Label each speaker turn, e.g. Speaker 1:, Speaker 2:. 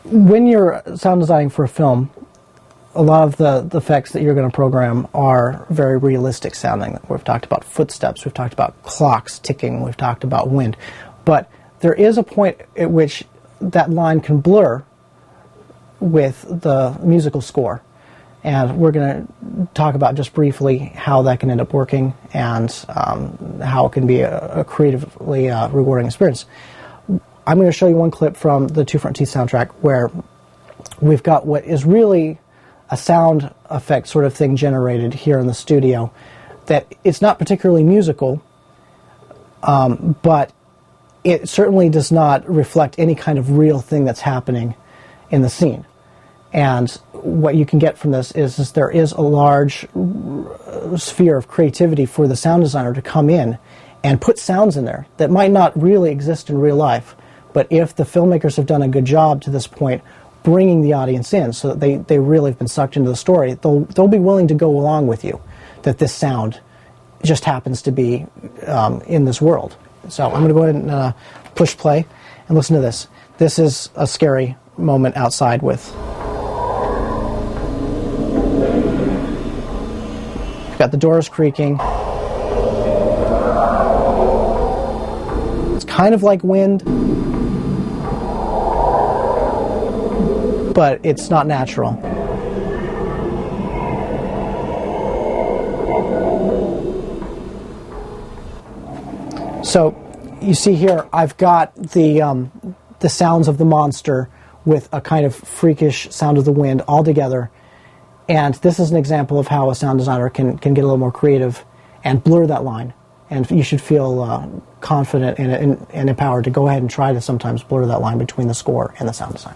Speaker 1: when you're sound designing for a film, a lot of the effects that you're going to program are very realistic sounding. We've talked about footsteps, we've talked about clocks ticking, we've talked about wind. But there is a point at which that line can blur with the musical score. And we're going to talk about just briefly how that can end up working and how it can be a creatively rewarding experience. I'm going to show you one clip from the Two Front Teeth soundtrack where we've got what is really a sound effect sort of thing generated here in the studio that it's not particularly musical, but it certainly does not reflect any kind of real thing that's happening in the scene. And what you can get from this is there is a large sphere of creativity for the sound designer to come in and put sounds in there that might not really exist in real life, but if the filmmakers have done a good job to this point bringing the audience in so that they really have been sucked into the story, they'll be willing to go along with you that this sound just happens to be in this world. So I'm going to go ahead and push play and listen to this. This is a scary moment outside with... Got the doors creaking. It's kind of like wind, but it's not natural. So you see here, I've got the sounds of the monster with a kind of freakish sound of the wind all together. And this is an example of how a sound designer can get a little more creative and blur that line. And you should feel confident and empowered to go ahead and try to sometimes blur that line between the score and the sound design.